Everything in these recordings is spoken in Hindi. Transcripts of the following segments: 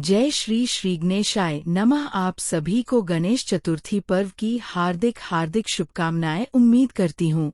जय श्री गणेशाय नमः। आप सभी को गणेश चतुर्थी पर्व की हार्दिक हार्दिक शुभकामनाएं। उम्मीद करती हूँ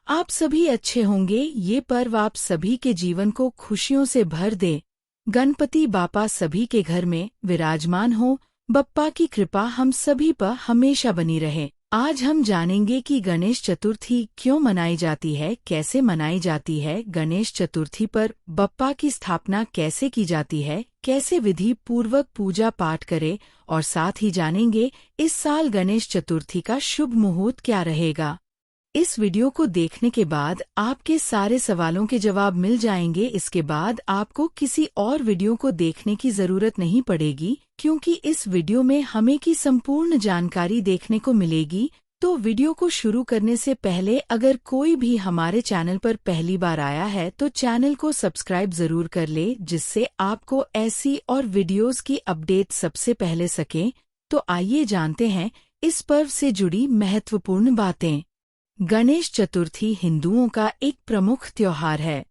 आप सभी अच्छे होंगे। ये पर्व आप सभी के जीवन को खुशियों से भर दे। गणपति बापा सभी के घर में विराजमान हो। बप्पा की कृपा हम सभी पर हमेशा बनी रहे। आज हम जानेंगे कि गणेश चतुर्थी क्यों मनाई जाती है, कैसे मनाई जाती है, गणेश चतुर्थी पर बप्पा की स्थापना कैसे की जाती है, कैसे विधि पूर्वक पूजा पाठ करें और साथ ही जानेंगे इस साल गणेश चतुर्थी का शुभ मुहूर्त क्या रहेगा। इस वीडियो को देखने के बाद आपके सारे सवालों के जवाब मिल जाएंगे। इसके बाद आपको किसी और वीडियो को देखने की जरूरत नहीं पड़ेगी, क्योंकि इस वीडियो में हमें की संपूर्ण जानकारी देखने को मिलेगी। तो वीडियो को शुरू करने से पहले अगर कोई भी हमारे चैनल पर पहली बार आया है तो चैनल को सब्सक्राइब जरूर कर ले, जिससे आपको ऐसी और वीडियोस की अपडेट सबसे पहले सकें। तो आइए जानते हैं इस पर्व से जुड़ी महत्वपूर्ण बातें। गणेश चतुर्थी हिंदुओं का एक प्रमुख त्योहार है।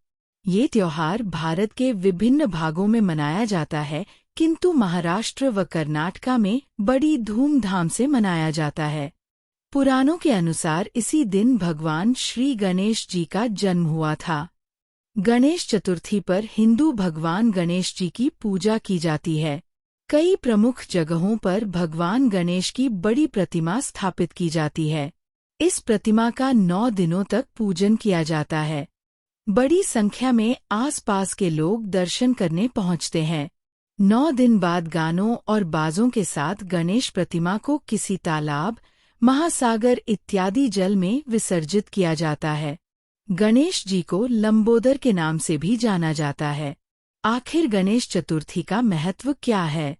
ये त्योहार भारत के विभिन्न भागों में मनाया जाता है, किंतु महाराष्ट्र व कर्नाटका में बड़ी धूमधाम से मनाया जाता है। पुराणों के अनुसार इसी दिन भगवान श्री गणेश जी का जन्म हुआ था। गणेश चतुर्थी पर हिंदू भगवान गणेश जी की पूजा की जाती है। कई प्रमुख जगहों पर भगवान गणेश की बड़ी प्रतिमा स्थापित की जाती है। इस प्रतिमा का 9 दिनों तक पूजन किया जाता है। बड़ी संख्या में आसपास के लोग दर्शन करने पहुंचते हैं। 9 दिन बाद गानों और बाजों के साथ गणेश प्रतिमा को किसी तालाब, महासागर इत्यादि जल में विसर्जित किया जाता है। गणेश जी को लंबोदर के नाम से भी जाना जाता है। आखिर गणेश चतुर्थी का महत्व क्या है?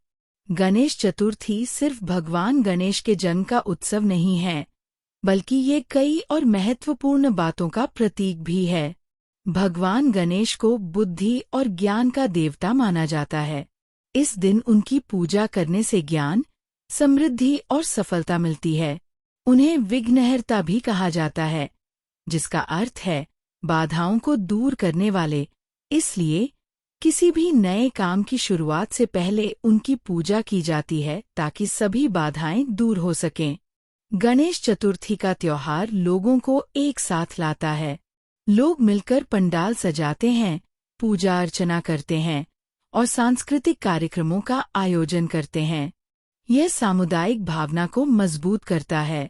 गणेश चतुर्थी सिर्फ भगवान गणेश के जन्म का उत्सव नहीं है, बल्कि ये कई और महत्वपूर्ण बातों का प्रतीक भी है। भगवान गणेश को बुद्धि और ज्ञान का देवता माना जाता है। इस दिन उनकी पूजा करने से ज्ञान, समृद्धि और सफलता मिलती है। उन्हें विघ्नहर्ता भी कहा जाता है, जिसका अर्थ है बाधाओं को दूर करने वाले। इसलिए किसी भी नए काम की शुरुआत से पहले उनकी पूजा की जाती है, ताकि सभी बाधाएं दूर हो सकें। गणेश चतुर्थी का त्योहार लोगों को एक साथ लाता है। लोग मिलकर पंडाल सजाते हैं, पूजा अर्चना करते हैं और सांस्कृतिक कार्यक्रमों का आयोजन करते हैं। यह सामुदायिक भावना को मजबूत करता है।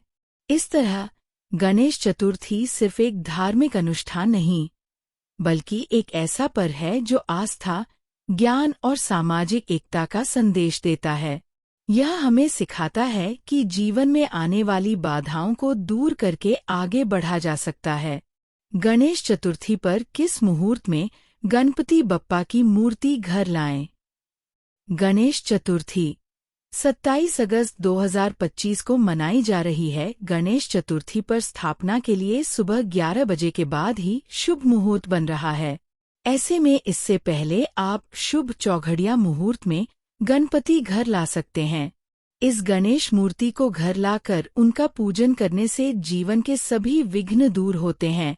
इस तरह गणेश चतुर्थी सिर्फ एक धार्मिक अनुष्ठान नहीं, बल्कि एक ऐसा पर्व है जो आस्था, ज्ञान और सामाजिक एकता का संदेश देता है। यह हमें सिखाता है कि जीवन में आने वाली बाधाओं को दूर करके आगे बढ़ा जा सकता है। गणेश चतुर्थी पर किस मुहूर्त में गणपति बप्पा की मूर्ति घर लाएं? गणेश चतुर्थी 27 अगस्त 2025 को मनाई जा रही है। गणेश चतुर्थी पर स्थापना के लिए सुबह 11 बजे के बाद ही शुभ मुहूर्त बन रहा है। ऐसे में इससे पहले आप शुभ चौघड़िया मुहूर्त में गणपति घर ला सकते हैं। इस गणेश मूर्ति को घर लाकर उनका पूजन करने से जीवन के सभी विघ्न दूर होते हैं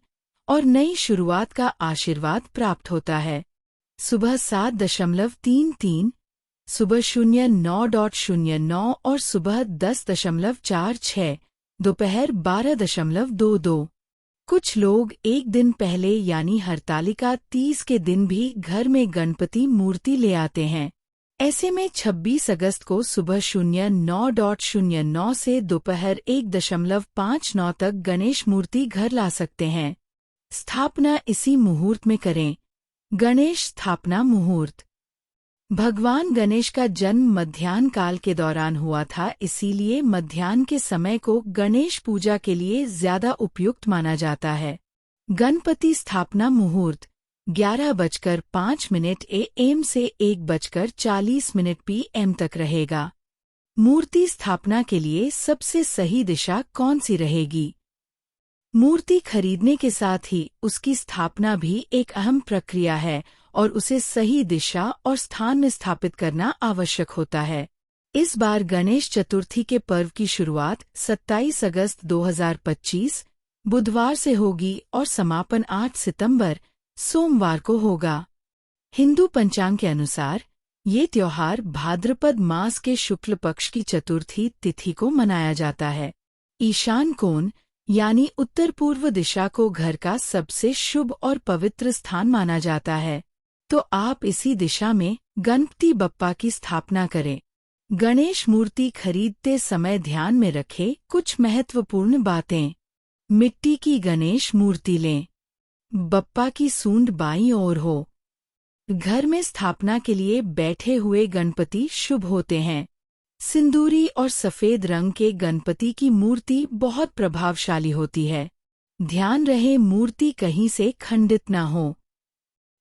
और नई शुरुआत का आशीर्वाद प्राप्त होता है। सुबह 7:33, सुबह 09:09 और सुबह 10:46, दोपहर 12:22। कुछ लोग एक दिन पहले यानी हरतालिका तीज के दिन भी घर में गणपति मूर्ति ले आते हैं। ऐसे में 26 अगस्त को सुबह 09:09 से दोपहर 1:59 तक गणेश मूर्ति घर ला सकते हैं। स्थापना इसी मुहूर्त में करें। गणेश स्थापना मुहूर्त। भगवान गणेश का जन्म मध्याह्न काल के दौरान हुआ था, इसीलिए मध्याह्न के समय को गणेश पूजा के लिए ज्यादा उपयुक्त माना जाता है। गणपति स्थापना मुहूर्त 11:05 AM से 1:40 PM तक रहेगा। मूर्ति स्थापना के लिए सबसे सही दिशा कौन सी रहेगी? मूर्ति खरीदने के साथ ही उसकी स्थापना भी एक अहम प्रक्रिया है और उसे सही दिशा और स्थान में स्थापित करना आवश्यक होता है। इस बार गणेश चतुर्थी के पर्व की शुरुआत 27 अगस्त 2025 बुधवार से होगी और समापन 8 सितंबर सोमवार को होगा। हिंदू पंचांग के अनुसार ये त्योहार भाद्रपद मास के शुक्ल पक्ष की चतुर्थी तिथि को मनाया जाता है। ईशान कोण यानी उत्तर पूर्व दिशा को घर का सबसे शुभ और पवित्र स्थान माना जाता है, तो आप इसी दिशा में गणपति बप्पा की स्थापना करें। गणेश मूर्ति खरीदते समय ध्यान में रखें कुछ महत्वपूर्ण बातें। मिट्टी की गणेश मूर्ति लें। बप्पा की सूंड बाईं ओर हो। घर में स्थापना के लिए बैठे हुए गणपति शुभ होते हैं। सिंदूरी और सफेद रंग के गणपति की मूर्ति बहुत प्रभावशाली होती है। ध्यान रहे मूर्ति कहीं से खंडित न हो।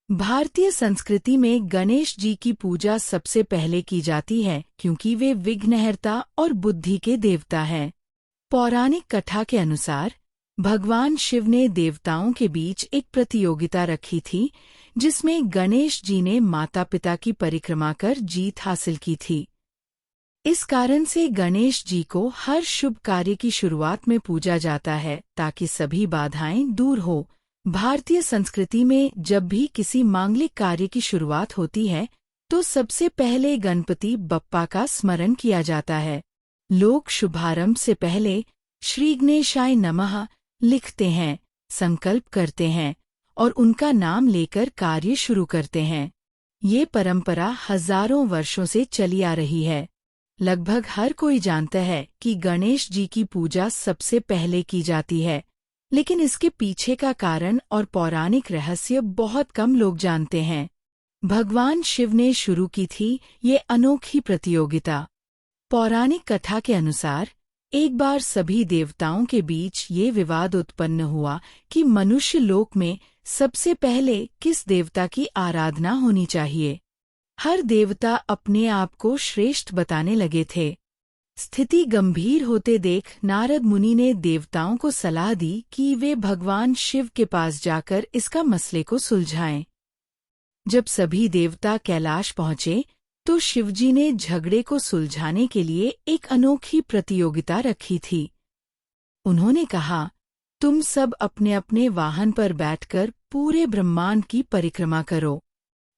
भारतीय संस्कृति में गणेश जी की पूजा सबसे पहले की जाती है क्योंकि वे विघ्नहर्ता और बुद्धि के देवता हैं। पौराणिक कथा के अनुसार भगवान शिव ने देवताओं के बीच एक प्रतियोगिता रखी थी जिसमें गणेश जी ने माता पिता की परिक्रमा कर जीत हासिल की थी। इस कारण से गणेश जी को हर शुभ कार्य की शुरुआत में पूजा जाता है ताकि सभी बाधाएं दूर हो। भारतीय संस्कृति में जब भी किसी मांगलिक कार्य की शुरुआत होती है तो सबसे पहले गणपति बप्पा का स्मरण किया जाता है। लोग शुभारंभ से पहले श्री गणेशाय नमः लिखते हैं, संकल्प करते हैं और उनका नाम लेकर कार्य शुरू करते हैं। ये परंपरा हजारों वर्षों से चली आ रही है। लगभग हर कोई जानता है कि गणेश जी की पूजा सबसे पहले की जाती है, लेकिन इसके पीछे का कारण और पौराणिक रहस्य बहुत कम लोग जानते हैं। भगवान शिव ने शुरू की थी ये अनोखी प्रतियोगिता। पौराणिक कथा के अनुसार एक बार सभी देवताओं के बीच ये विवाद उत्पन्न हुआ कि मनुष्य लोक में सबसे पहले किस देवता की आराधना होनी चाहिए। हर देवता अपने आप को श्रेष्ठ बताने लगे थे। स्थिति गंभीर होते देख नारद मुनि ने देवताओं को सलाह दी कि वे भगवान शिव के पास जाकर इसका मसले को सुलझाएं। जब सभी देवता कैलाश पहुंचे तो शिवजी ने झगड़े को सुलझाने के लिए एक अनोखी प्रतियोगिता रखी थी। उन्होंने कहा, तुम सब अपने अपने वाहन पर बैठकर पूरे ब्रह्मांड की परिक्रमा करो।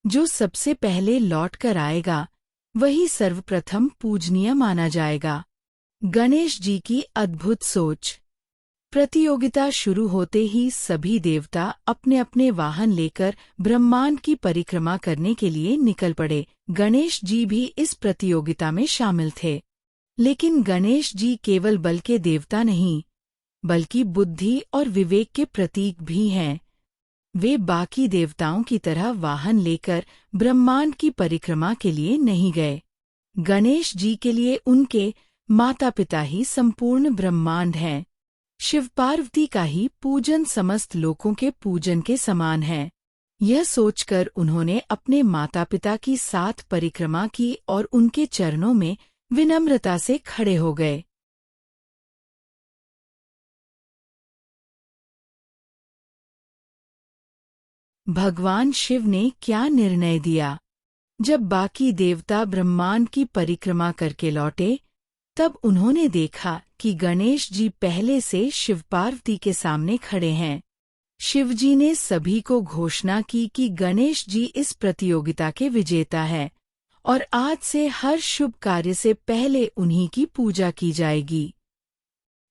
जो सबसे पहले लौट कर आएगा वही सर्वप्रथम पूजनीय माना जाएगा। गणेश जी की अद्भुत सोच। प्रतियोगिता शुरू होते ही सभी देवता अपने अपने वाहन लेकर ब्रह्मांड की परिक्रमा करने के लिए निकल पड़े। गणेश जी भी इस प्रतियोगिता में शामिल थे। लेकिन गणेश जी केवल बल के देवता नहीं, बल्कि बुद्धि और विवेक के प्रतीक भी हैं। वे बाकी देवताओं की तरह वाहन लेकर ब्रह्मांड की परिक्रमा के लिए नहीं गए। गणेश जी के लिए उनके माता पिता ही संपूर्ण ब्रह्मांड हैं। शिव पार्वती का ही पूजन समस्त लोकों के पूजन के समान है। यह सोचकर उन्होंने अपने माता पिता की साथ परिक्रमा की और उनके चरणों में विनम्रता से खड़े हो गए। भगवान शिव ने क्या निर्णय दिया? जब बाकी देवता ब्रह्मांड की परिक्रमा करके लौटे, तब उन्होंने देखा कि गणेश जी पहले से शिव पार्वती के सामने खड़े हैं। शिवजी ने सभी को घोषणा की कि गणेश जी इस प्रतियोगिता के विजेता हैं और आज से हर शुभ कार्य से पहले उन्हीं की पूजा की जाएगी।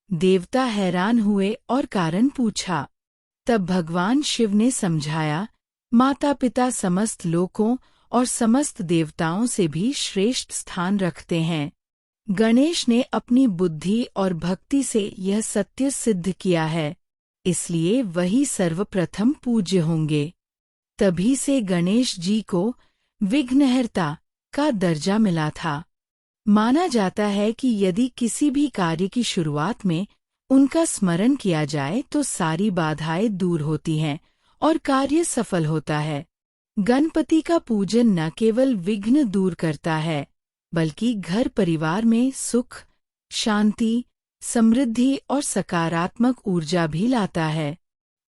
देवता हैरान हुए और कारण पूछा। तब भगवान शिव ने समझाया, माता पिता समस्त लोकों और समस्त देवताओं से भी श्रेष्ठ स्थान रखते हैं। गणेश ने अपनी बुद्धि और भक्ति से यह सत्य सिद्ध किया है, इसलिए वही सर्वप्रथम पूज्य होंगे। तभी से गणेश जी को विघ्नहर्ता का दर्जा मिला था। माना जाता है कि यदि किसी भी कार्य की शुरुआत में उनका स्मरण किया जाए तो सारी बाधाएं दूर होती हैं और कार्य सफल होता है। गणपति का पूजन न केवल विघ्न दूर करता है, बल्कि घर परिवार में सुख, शांति, समृद्धि और सकारात्मक ऊर्जा भी लाता है।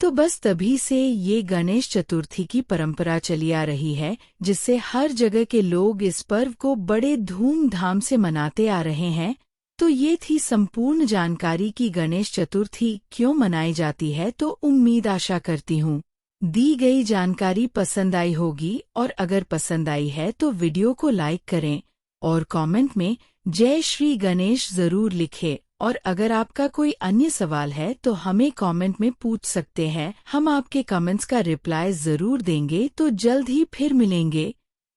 तो बस तभी से ये गणेश चतुर्थी की परंपरा चली आ रही है, जिससे हर जगह के लोग इस पर्व को बड़े धूमधाम से मनाते आ रहे हैं। तो ये थी संपूर्ण जानकारी कि गणेश चतुर्थी क्यों मनाई जाती है। तो उम्मीद आशा करती हूँ दी गई जानकारी पसंद आई होगी और अगर पसंद आई है तो वीडियो को लाइक करें और कमेंट में जय श्री गणेश जरूर लिखें। और अगर आपका कोई अन्य सवाल है तो हमें कमेंट में पूछ सकते हैं, हम आपके कमेंट्स का रिप्लाई जरूर देंगे। तो जल्द ही फिर मिलेंगे।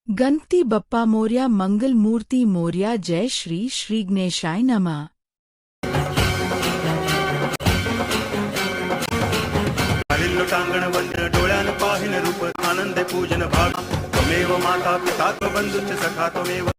गणपति बप्पा मोरया, मंगल मूर्ति मोरया। जय श्री श्री गणेशाय नमः। टांगण वंदन डोळ्यान पाहिन रूप आनंद पूजन भाग त्वमेव माता पिता त्वबंधुश्च सखा त्वमेव